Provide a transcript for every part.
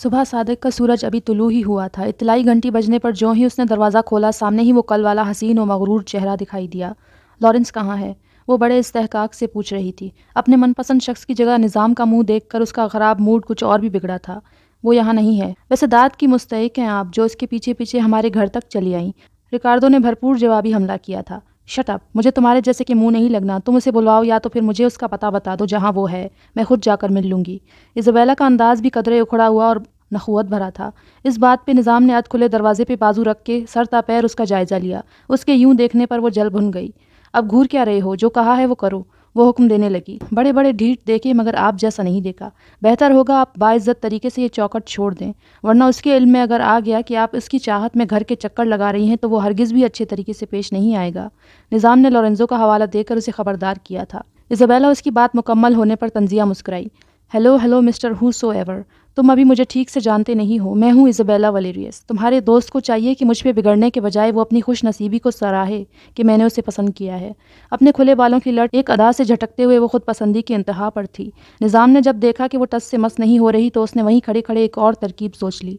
صبح صادق کا سورج ابھی طلوع ہی ہوا تھا۔ اطلاعی گھنٹی بجنے پر جوں ہی اس نے دروازہ کھولا، سامنے ہی وہ کل والا حسین و مغرور چہرہ دکھائی دیا۔ لارنس کہاں ہے؟ وہ بڑے استحقاق سے پوچھ رہی تھی۔ اپنے من پسند شخص کی جگہ نظام کا منہ دیکھ کر اس کا خراب موڈ کچھ اور بھی بگڑا تھا۔ وہ یہاں نہیں ہے۔ ویسے داد کی مستحق ہیں آپ، جو اس کے پیچھے پیچھے ہمارے گھر تک چلی آئیں۔ ریکارڈو نے بھرپور جوابی حملہ کیا تھا۔ شٹ اپ، مجھے تمہارے جیسے کہ منہ نہیں لگنا۔ تم اسے بلواؤ یا تو پھر مجھے اس کا پتہ بتا دو جہاں وہ ہے، میں خود جا کر مل لوں گی۔ ایزابیلا کا انداز بھی قدرے اکھڑا ہوا اور نخوت بھرا تھا۔ اس بات پہ نظام نے ادھ کھلے دروازے پہ بازو رکھ کے سر تا پیر اس کا جائزہ لیا۔ اس کے یوں دیکھنے پر وہ جل بھن گئی۔ اب گھور کیا رہے ہو؟ جو کہا ہے وہ کرو، وہ حکم دینے لگی۔ بڑے بڑے ڈھیٹ دیکھے مگر آپ جیسا نہیں دیکھا۔ بہتر ہوگا آپ باعزت طریقے سے یہ چوکٹ چھوڑ دیں، ورنہ اس کے علم میں اگر آ گیا کہ آپ اس کی چاہت میں گھر کے چکر لگا رہی ہیں تو وہ ہرگز بھی اچھے طریقے سے پیش نہیں آئے گا۔ نظام نے لورنزو کا حوالہ دے کر اسے خبردار کیا تھا۔ ایزابیلا اس کی بات مکمل ہونے پر طنزیہ مسکرائی۔ ہیلو مسٹر ہو سو ایور، تم ابھی مجھے ٹھیک سے جانتے نہیں ہو۔ میں ہوں ایزابیلا ولیریس۔ تمہارے دوست کو چاہیے کہ مجھ پہ بگڑنے کے بجائے وہ اپنی خوش نصیبی کو سراہے کہ میں نے اسے پسند کیا ہے۔ اپنے کھلے بالوں کی لٹ ایک ادا سے جھٹکتے ہوئے وہ خود پسندی کی انتہا پر تھی۔ نظام نے جب دیکھا کہ وہ ٹس سے مس نہیں ہو رہی تو اس نے وہیں کھڑے کھڑے ایک اور ترکیب سوچ لی۔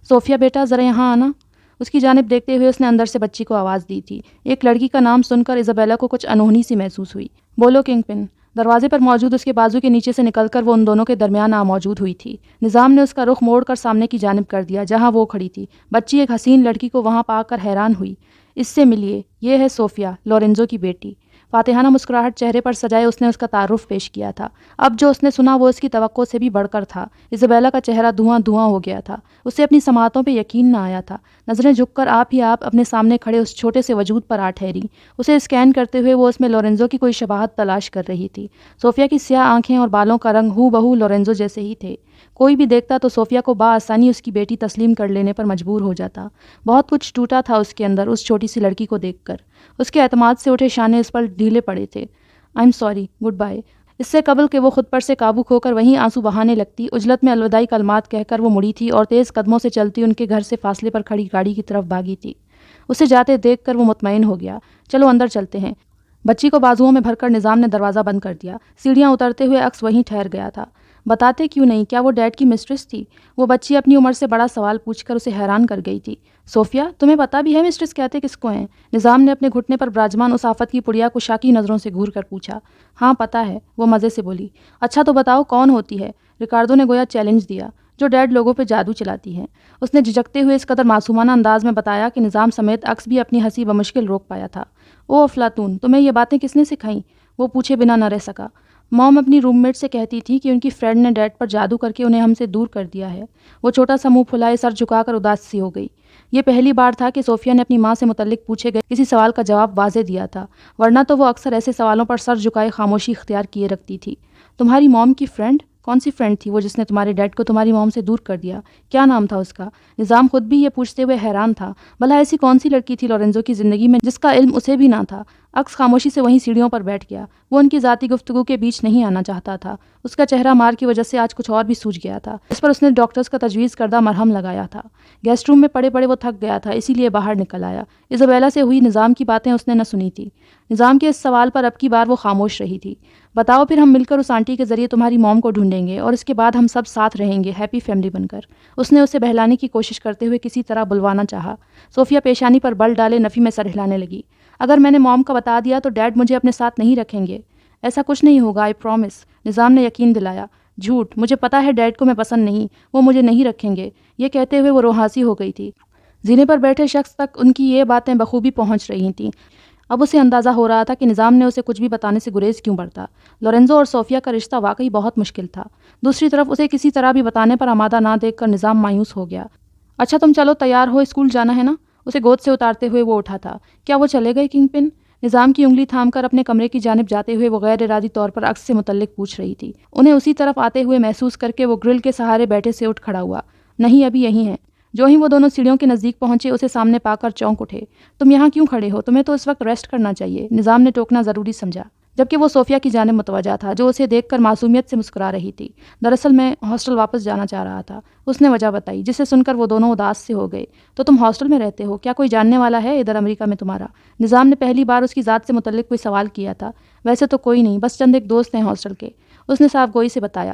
صوفیہ بیٹا، ذرا یہاں آنا۔ اس کی جانب دیکھتے ہوئے اس نے اندر سے بچی کو آواز دی تھی۔ ایک لڑکی کا نام سن کر ایزابیلا کو کچھ انہونی سی محسوس ہوئی۔ بولو کنگ پن۔ دروازے پر موجود اس کے بازو کے نیچے سے نکل کر وہ ان دونوں کے درمیان موجود ہوئی تھی۔ نظام نے اس کا رخ موڑ کر سامنے کی جانب کر دیا جہاں وہ کھڑی تھی۔ بچی ایک حسین لڑکی کو وہاں پا کر حیران ہوئی۔ اس سے ملیے، یہ ہے صوفیہ، لورنزو کی بیٹی۔ فاتحانہ مسکراہٹ چہرے پر سجائے اس نے اس کا تعارف پیش کیا تھا۔ اب جو اس نے سنا وہ اس کی توقع سے بھی بڑھ کر تھا۔ ایزابیلا کا چہرہ دھواں دھواں ہو گیا تھا۔ اسے اپنی سماعتوں پہ یقین نہ آیا تھا۔ نظریں جھک کر آپ ہی آپ اپنے سامنے کھڑے اس چھوٹے سے وجود پر آ ٹھہری۔ اسے اسکین کرتے ہوئے وہ اس میں لورنزو کی کوئی شباہت تلاش کر رہی تھی۔ صوفیہ کی سیاہ آنکھیں اور بالوں کا رنگ ہو بہو لورنزو جیسے ہی تھے۔ کوئی بھی دیکھتا تو صوفیہ کو بآسانی اس کی بیٹی تسلیم کر لینے پر مجبور ہو جاتا۔ بہت کچھ ٹوٹا تھا اس کے اندر اس چھوٹی سی لڑکی کو دیکھ کر۔ اس کے اعتماد سے اٹھے شانے اس پر ڈھیلے پڑے تھے۔ I'm sorry, good bye. اس سے قبل کہ وہ خود پر سے قابو کھو کر وہیں آنسو بہانے لگتی، عجلت میں الوداعی کلمات کہہ کر وہ مڑی تھی اور تیز قدموں سے چلتی ان کے گھر سے فاصلے پر کھڑی گاڑی کی طرف بھاگی تھی۔ اسے جاتے دیکھ کر وہ مطمئن ہو گیا۔ چلو اندر چلتے ہیں۔ بچی کو بازوؤں میں بھر کر نظام نے دروازہ بند کر دیا۔ سیڑھیاں اترتے ہوئے عکس وہیں ٹھہر گیا تھا۔ بتاتے کیوں نہیں، کیا وہ ڈیڈ کی مسٹریس تھی؟ وہ بچی اپنی عمر سے بڑا سوال پوچھ کر اسے حیران کر گئی تھی۔ صوفیہ، تمہیں پتا بھی ہے مسٹریس کہتے کس کو ہیں؟ نظام نے اپنے گھٹنے پر براجمان اس آفت کی پڑیا کو شاکی نظروں سے گھور کر پوچھا۔ ہاں پتا ہے، وہ مزے سے بولی۔ اچھا تو بتاؤ کون ہوتی ہے؟ ریکارڈو نے گویا چیلنج دیا۔ جو ڈیڈ لوگوں پہ جادو چلاتی ہے۔ اس نے جھجکتے ہوئے اس قدر معصومانہ انداز میں بتایا کہ نظام سمیت عکس بھی اپنی ہنسی بمشکل روک پایا تھا۔ او افلاطون، تمہیں یہ باتیں کس نے سکھائیں؟ وہ پوچھے بنا نہ رہ سکا۔ موم اپنی روم میٹ سے کہتی تھی کہ ان کی فرینڈ نے ڈیڈ پر جادو کر کے انہیں ہم سے دور کر دیا ہے۔ وہ چھوٹا سا منہ پھلائے سر جھکا کر اداس سی ہو گئی۔ یہ پہلی بار تھا کہ صوفیہ نے اپنی ماں سے متعلق پوچھے گئے کسی سوال کا جواب واضح دیا تھا، ورنہ تو وہ اکثر ایسے سوالوں پر سر جھکائے خاموشی اختیار کیے رکھتی تھی۔ تمہاری موم کی فرینڈ؟ کون سی فرینڈ تھی وہ جس نے تمہارے ڈیڈ کو تمہاری موم سے دور کر دیا؟ کیا نام تھا اس کا؟ نظام خود بھی یہ پوچھتے ہوئے حیران تھا۔ بھلا ایسی کون سی لڑکی تھی لورنزو کی زندگی میں جس کا علم اسے بھی نہ تھا؟ عکس خاموشی سے وہیں سیڑھیوں پر بیٹھ گیا۔ وہ ان کی ذاتی گفتگو کے بیچ نہیں آنا چاہتا تھا۔ اس کا چہرہ مار کی وجہ سے آج کچھ اور بھی سوج گیا تھا۔ اس پر اس نے ڈاکٹرز کا تجویز کردہ مرہم لگایا تھا۔ گیسٹ روم میں پڑے پڑے وہ تھک گیا تھا، اسی لیے باہر نکل آیا۔ ایزابیلا سے ہوئی نظام کی باتیں اس نے نہ سنی تھی۔ نظام کے اس سوال پر اب کی بار وہ خاموش رہی تھی۔ بتاؤ پھر ہم مل کر اس آنٹی کے ذریعے تمہاری موم کو ڈھونڈیں گے اور اس کے بعد ہم سب ساتھ رہیں گے ہیپی فیملی بن کر۔ اس نے اسے بہلانے کی کوشش کرتے ہوئے کسی طرح بلوانا چاہا۔ صوفیہ پیشانی پر بل ڈالے نفی میں سر ہلانے لگی۔ اگر میں نے موم کا بتا دیا تو ڈیڈ مجھے اپنے ساتھ نہیں رکھیں گے۔ ایسا کچھ نہیں ہوگا، آئی پرومس، نظام نے یقین دلایا۔ جھوٹ، مجھے پتا ہے ڈیڈ کو میں پسند نہیں، وہ مجھے نہیں رکھیں گے۔ یہ کہتے ہوئے وہ روحاسی ہو گئی تھی۔ زینے پر بیٹھے شخص تک ان کی یہ باتیں بخوبی پہنچ رہی تھیں۔ اب اسے اندازہ ہو رہا تھا کہ نظام نے اسے کچھ بھی بتانے سے گریز کیوں برتا۔ لورنزو اور صوفیہ کا رشتہ واقعی بہت مشکل تھا۔ دوسری طرف اسے کسی طرح بھی بتانے پر آمادہ نہ دیکھ کر نظام مایوس ہو گیا۔ اچھا تم چلو، تیار ہو، اسکول جانا ہے نا؟ اسے گود سے اتارتے ہوئے وہ اٹھا تھا۔ کیا وہ چلے گئے کنگ پن؟ نظام کی انگلی تھام کر اپنے کمرے کی جانب جاتے ہوئے وہ غیر ارادی طور پر عکس سے متعلق پوچھ رہی تھی۔ انہیں اسی طرف آتے ہوئے محسوس کر کے وہ گرل کے سہارے بیٹھے سے اٹھ کھڑا ہوا۔ نہیں، ابھی یہی ہیں۔ جو ہی وہ دونوں سیڑھیوں کے نزدیک پہنچے اسے سامنے پا کر چونک اٹھے۔ تم یہاں کیوں کھڑے ہو؟ تمہیں تو اس وقت ریسٹ کرنا چاہیے، نظام نے ٹوکنا ضروری سمجھا، جبکہ وہ صوفیہ کی جانب متوجہ تھا جو اسے دیکھ کر معصومیت سے مسکرا رہی تھی۔ دراصل میں ہاسٹل واپس جانا چاہ رہا تھا، اس نے وجہ بتائی، جسے سن کر وہ دونوں اداس سے ہو گئے۔ تو تم ہاسٹل میں رہتے ہو؟ کیا کوئی جاننے والا ہے ادھر امریکہ میں تمہارا؟ نظام نے پہلی بار اس کی ذات سے متعلق کوئی سوال کیا تھا۔ ویسے تو کوئی نہیں، بس چند ایک دوست ہیں ہاسٹل کے، اس نے صاف گوئی سے بتایا۔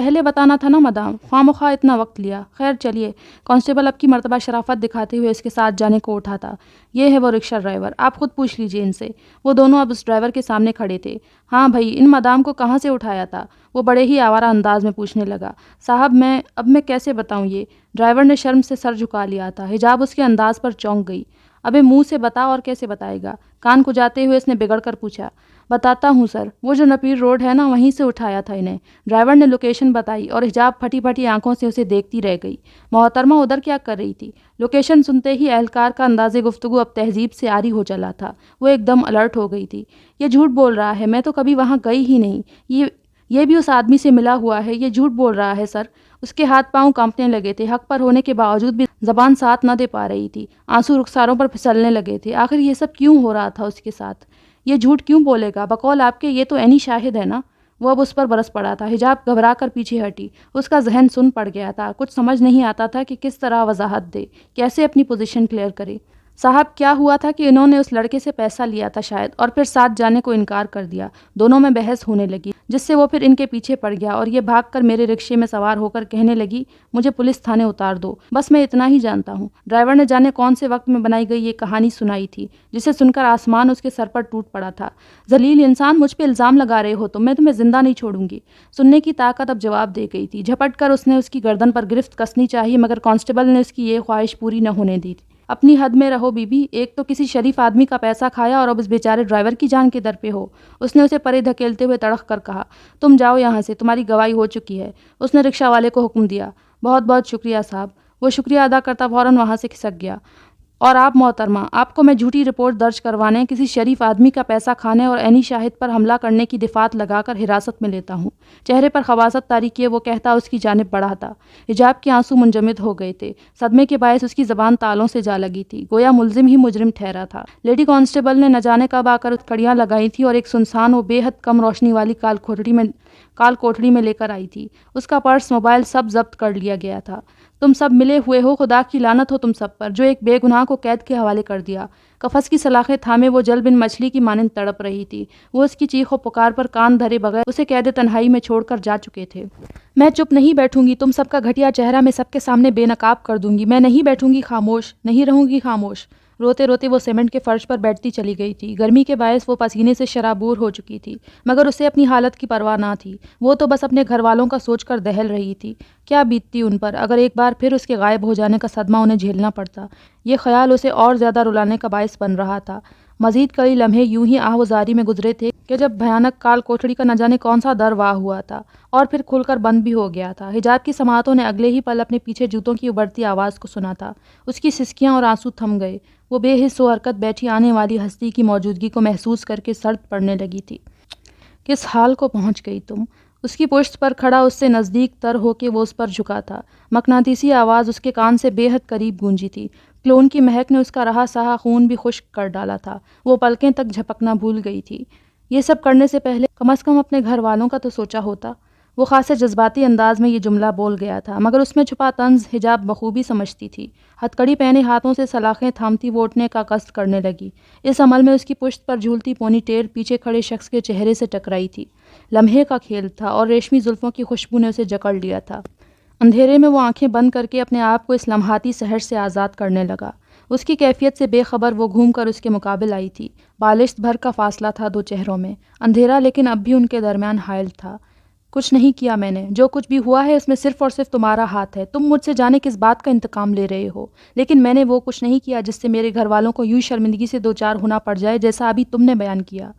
پہلے بتانا تھا نا مدام، خواہ مخواہ اتنا وقت لیا۔ خیر چلیے۔ کانسٹیبل اب کی مرتبہ شرافت دکھاتے ہوئے اس کے ساتھ جانے کو اٹھا تھا۔ یہ ہے وہ رکشہ ڈرائیور، آپ خود پوچھ لیجئے ان سے۔ وہ دونوں اب اس ڈرائیور کے سامنے کھڑے تھے۔ ہاں بھائی، ان مدام کو کہاں سے اٹھایا تھا؟ وہ بڑے ہی آوارہ انداز میں پوچھنے لگا۔ صاحب میں کیسے بتاؤں یہ؟ ڈرائیور نے شرم سے سر جھکا لیا تھا۔ حجاب اس کے انداز پر چونک گئی۔ ابے منہ سے بتا، اور کیسے بتائے گا؟ کان کھجاتے ہوئے اس نے بگڑ کر پوچھا۔ بتاتا ہوں سر، وہ جو نپیر روڈ ہے نا، وہیں سے اٹھایا تھا انہیں۔ ڈرائیور نے لوکیشن بتائی اور حجاب پھٹی پھٹی آنکھوں سے اسے دیکھتی رہ گئی۔ محترمہ ادھر کیا کر رہی تھی؟ لوکیشن سنتے ہی اہلکار کا انداز گفتگو اب تہذیب سے عاری ہو چلا تھا۔ وہ ایک دم الرٹ ہو گئی تھی۔ یہ جھوٹ بول رہا ہے، میں تو کبھی وہاں گئی ہی نہیں۔ یہ بھی اس آدمی سے ملا ہوا ہے، یہ جھوٹ بول رہا ہے سر۔ اس کے ہاتھ پاؤں کانپنے لگے تھے، حق پر ہونے کے باوجود بھی زبان ساتھ نہ دے پا رہی تھی، آنسو رخساروں پر پھسلنے لگے تھے۔ آخر یہ سب کیوں ہو رہا تھا اس کے ساتھ؟ یہ جھوٹ کیوں بولے گا؟ بقول آپ کے یہ تو عینی شاہد ہے نا؟ وہ اب اس پر برس پڑا تھا۔ حجاب گھبرا کر پیچھے ہٹی۔ اس کا ذہن سن پڑ گیا تھا، کچھ سمجھ نہیں آتا تھا کہ کس طرح وضاحت دے، کیسے اپنی پوزیشن کلیئر کرے۔ صاحب کیا ہوا تھا کہ انہوں نے اس لڑکے سے پیسہ لیا تھا شاید، اور پھر ساتھ جانے کو انکار کر دیا۔ دونوں میں بحث ہونے لگی، جس سے وہ پھر ان کے پیچھے پڑ گیا اور یہ بھاگ کر میرے رکشے میں سوار ہو کر کہنے لگی، مجھے پولیس تھانے اتار دو، بس میں اتنا ہی جانتا ہوں۔ ڈرائیور نے جانے کون سے وقت میں بنائی گئی یہ کہانی سنائی تھی، جسے سن کر آسمان اس کے سر پر ٹوٹ پڑا تھا۔ ذلیل انسان، مجھ پہ الزام لگا رہے ہو تو میں تمہیں زندہ نہیں چھوڑوں گی۔ سننے کی طاقت اب جواب دے گئی تھی۔ جھپٹ کر اس نے اس کی گردن پر گرفت کسنی چاہی، مگر کانسٹیبل نے اس کی یہ خواہش پوری نہ ہونے دی۔ اپنی حد میں رہو بی بی، ایک تو کسی شریف آدمی کا پیسہ کھایا اور اب اس بیچارے ڈرائیور کی جان کے در پہ ہو۔ اس نے اسے پرے دھکیلتے ہوئے تڑخ کر کہا، تم جاؤ یہاں سے، تمہاری گواہی ہو چکی ہے۔ اس نے رکشہ والے کو حکم دیا۔ بہت بہت شکریہ صاحب۔ وہ شکریہ ادا کرتا فوراً وہاں سے کھسک گیا۔ اور آپ محترمہ، آپ کو میں جھوٹی رپورٹ درج کروانے، کسی شریف آدمی کا پیسہ کھانے اور عینی شاہد پر حملہ کرنے کی دفعات لگا کر حراست میں لیتا ہوں۔ چہرے پر خباثت طاری کیے وہ کہتا اس کی جانب بڑھا تھا۔ حجاب کے آنسو منجمد ہو گئے تھے، صدمے کے باعث اس کی زبان تالوں سے جا لگی تھی، گویا ملزم ہی مجرم ٹھہرا تھا۔ لیڈی کانسٹیبل نے نہ جانے کب آ کر کڑیاں لگائی تھی اور ایک سنسان و بے حد کم روشنی والی کال کوٹڑی میں لے کر آئی تھی۔ اس کا پرس، موبائل سب ضبط کر لیا گیا تھا۔ تم سب ملے ہوئے ہو، خدا کی لعنت ہو تم سب پر، جو ایک بے گناہ کو قید کے حوالے کر دیا۔ قفس کی سلاخیں تھامے وہ جل بن مچھلی کی مانند تڑپ رہی تھی۔ وہ اس کی چیخ و پکار پر کان دھرے بغیر اسے قید تنہائی میں چھوڑ کر جا چکے تھے۔ میں چپ نہیں بیٹھوں گی، تم سب کا گھٹیا چہرہ میں سب کے سامنے بے نقاب کر دوں گی۔ میں نہیں بیٹھوں گی خاموش، نہیں رہوں گی خاموش۔ روتے روتے وہ سیمنٹ کے فرش پر بیٹھتی چلی گئی تھی۔ گرمی کے باعث وہ پسینے سے شرابور ہو چکی تھی، مگر اسے اپنی حالت کی پرواہ نہ تھی۔ وہ تو بس اپنے گھر والوں کا سوچ کر دہل رہی تھی، کیا بیتتی ان پر اگر ایک بار پھر اس کے غائب ہو جانے کا صدمہ انہیں جھیلنا پڑتا۔ یہ خیال اسے اور زیادہ رلانے کا باعث بن رہا تھا۔ مزید کئی لمحے یوں ہی آہ و زاری میں گزرے تھے کہ جب بھیانک کال کوٹڑی کا نہ جانے کون سا در واہ ہوا تھا اور پھر کھل کر بند بھی ہو گیا تھا۔ حجاب کی سماعتوں نے اگلے ہی پل اپنے پیچھے جوتوں کی ابھرتی آواز کو سنا تھا۔ اس کی سسکیاں اور آنسو تھم گئے۔ وہ بے حس و حرکت بیٹھی آنے والی ہستی کی موجودگی کو محسوس کر کے سرد پڑنے لگی تھی۔ کس حال کو پہنچ گئی تم؟ اس کی پشت پر کھڑا اس سے نزدیک تر ہو کے وہ اس پر جھکا تھا۔ مقناطیسی آواز اس کے کان سے بے حد قریب گونجی تھی۔ کلون کی مہک نے اس کا رہا سہا خون بھی خشک کر ڈالا تھا۔ وہ پلکیں تک جھپکنا بھول گئی تھی۔ یہ سب کرنے سے پہلے کم از کم اپنے گھر والوں کا تو سوچا ہوتا۔ وہ خاصے جذباتی انداز میں یہ جملہ بول گیا تھا، مگر اس میں چھپا طنز حجاب بخوبی سمجھتی تھی۔ ہتھکڑی پہنے ہاتھوں سے سلاخیں تھامتی وہ اٹھنے کا قصد کرنے لگی۔ اس عمل میں اس کی پشت پر جھولتی پونی ٹیل پیچھے کھڑے شخص کے چہرے سے ٹکرائی تھی۔ لمحے کا کھیل تھا اور ریشمی زلفوں کی خوشبو نے اسے جکڑ لیا تھا۔ اندھیرے میں وہ آنکھیں بند کر کے اپنے آپ کو اس لمحاتی سحر سے آزاد کرنے لگا۔ اس کی کیفیت سے بے خبر وہ گھوم کر اس کے مقابل آئی تھی۔ بالشت بھر کا فاصلہ تھا دو چہروں میں، اندھیرا لیکن اب بھی ان کے درمیان حائل تھا۔ کچھ نہیں کیا میں نے، جو کچھ بھی ہوا ہے اس میں صرف اور صرف تمہارا ہاتھ ہے۔ تم مجھ سے جانے کس بات کا انتقام لے رہے ہو، لیکن میں نے وہ کچھ نہیں کیا جس سے میرے گھر والوں کو یوں شرمندگی سے دوچار ہونا پڑ جائے جیسا ابھی تم نے بیان کیا۔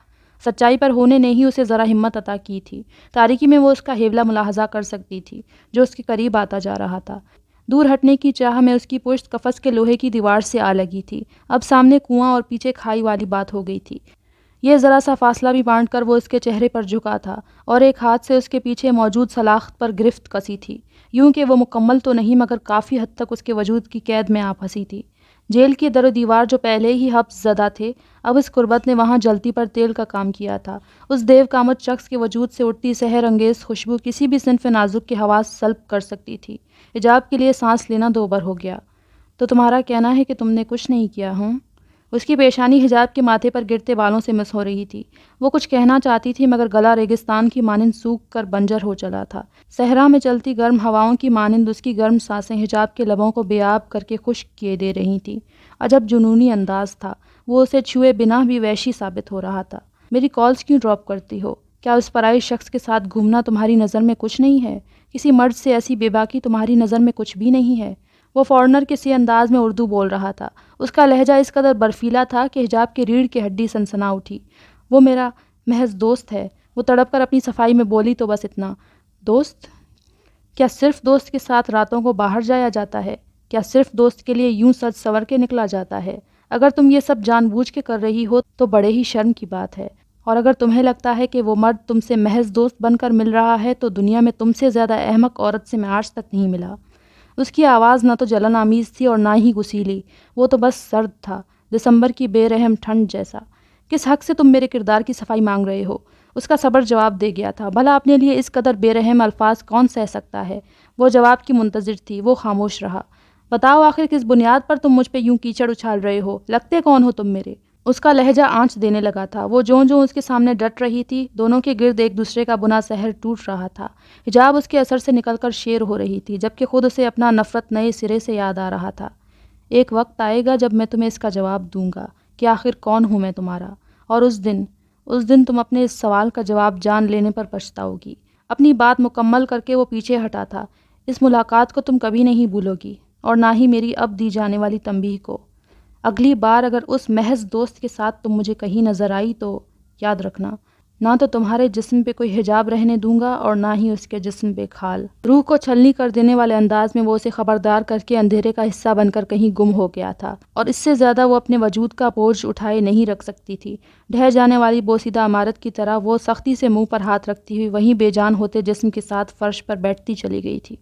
سچائی پر ہونے نے ہی اسے ذرا ہمت عطا کی تھی۔ تاریکی میں وہ اس کا ہیولا ملاحظہ کر سکتی تھی جو اس کے قریب آتا جا رہا تھا۔ دور ہٹنے کی چاہ میں اس کی پشت قفس کے لوہے کی دیوار سے آ لگی تھی۔ اب سامنے کنواں اور پیچھے کھائی والی بات ہو گئی تھی۔ یہ ذرا سا فاصلہ بھی بانٹ کر وہ اس کے چہرے پر جھکا تھا اور ایک ہاتھ سے اس کے پیچھے موجود سلاخت پر گرفت کسی تھی، یوں کہ وہ مکمل تو نہیں مگر کافی حد تک اس کے وجود کی قید میں آ پھنسی تھی۔ جیل کی در و دیوار جو پہلے ہی حبس زدہ تھے، اب اس قربت نے وہاں جلتی پر تیل کا کام کیا تھا۔ اس دیو کامت شخص کے وجود سے اٹھتی سحر انگیز خوشبو کسی بھی صنف نازک کے حواس سلب کر سکتی تھی۔ حجاب کے لیے سانس لینا دوبر ہو گیا۔ تو تمہارا کہنا ہے کہ تم نے کچھ نہیں کیا؟ ہوں اس کی پیشانی حجاب کے ماتھے پر گرتے بالوں سے مس ہو رہی تھی۔ وہ کچھ کہنا چاہتی تھی مگر گلا ریگستان کی مانند سوکھ کر بنجر ہو چلا تھا۔ صحرا میں چلتی گرم ہواؤں کی مانند اس کی گرم سانسیں حجاب کے لبوں کو بے آب کر کے خشک کیے دے رہی تھیں۔ عجب جنونی انداز تھا، وہ اسے چھوئے بنا بھی وحشی ثابت ہو رہا تھا۔ میری کالز کیوں ڈراپ کرتی ہو؟ کیا اس پرائی شخص کے ساتھ گھومنا تمہاری نظر میں کچھ نہیں ہے؟ کسی مرد سے ایسی بے باکی تمہاری نظر میں کچھ بھی نہیں ہے؟ وہ فورنر کسی انداز میں اردو بول رہا تھا۔ اس کا لہجہ اس قدر برفیلا تھا کہ حجاب کی ریڑھ کی ہڈی سنسنا اٹھی۔ وہ میرا محض دوست ہے، وہ تڑپ کر اپنی صفائی میں بولی تو بس اتنا۔ دوست؟ کیا صرف دوست کے ساتھ راتوں کو باہر جایا جاتا ہے؟ کیا صرف دوست کے لیے یوں سج سور کے نکلا جاتا ہے؟ اگر تم یہ سب جان بوجھ کے کر رہی ہو تو بڑے ہی شرم کی بات ہے، اور اگر تمہیں لگتا ہے کہ وہ مرد تم سے محض دوست بن کر مل رہا ہے تو دنیا میں تم سے زیادہ احمق عورت سے میں آج تک نہیں ملا۔ اس کی آواز نہ تو جلن آمیز تھی اور نہ ہی غسیلی، وہ تو بس سرد تھا، دسمبر کی بے رحم ٹھنڈ جیسا۔ کس حق سے تم میرے کردار کی صفائی مانگ رہے ہو؟ اس کا صبر جواب دے گیا تھا۔ بھلا اپنے لیے اس قدر بے رحم الفاظ کون سہ سکتا ہے؟ وہ جواب کی منتظر تھی، وہ خاموش رہا۔ بتاؤ آخر کس بنیاد پر تم مجھ پہ یوں کیچڑ اچھال رہے ہو؟ لگتے کون ہو تم میرے؟ اس کا لہجہ آنچ دینے لگا تھا۔ وہ جوں اس کے سامنے ڈٹ رہی تھی، دونوں کے گرد ایک دوسرے کا بنا سحر ٹوٹ رہا تھا۔ حجاب اس کے اثر سے نکل کر شیر ہو رہی تھی، جبکہ خود اسے اپنا نفرت نئے سرے سے یاد آ رہا تھا۔ ایک وقت آئے گا جب میں تمہیں اس کا جواب دوں گا کہ آخر کون ہوں میں تمہارا، اور اس دن تم اپنے اس سوال کا جواب جان لینے پر پچھتاؤ گی۔ اپنی بات مکمل کر کے وہ پیچھے ہٹا تھا۔ اس ملاقات کو تم کبھی نہیں بھولو گی، اور نہ ہی میری اب دی جانے والی تنبیہ کو۔ اگلی بار اگر اس محض دوست کے ساتھ تم مجھے کہیں نظر آئی تو یاد رکھنا، نہ تو تمہارے جسم پہ کوئی حجاب رہنے دوں گا اور نہ ہی اس کے جسم پہ کھال۔ روح کو چھلنی کر دینے والے انداز میں وہ اسے خبردار کر کے اندھیرے کا حصہ بن کر کہیں گم ہو گیا تھا، اور اس سے زیادہ وہ اپنے وجود کا بوجھ اٹھائے نہیں رکھ سکتی تھی۔ ڈھہ جانے والی بوسیدہ عمارت کی طرح وہ سختی سے منہ پر ہاتھ رکھتی ہوئی وہیں بے جان ہوتے جسم کے ساتھ فرش پر بیٹھتی چلی گئی تھی۔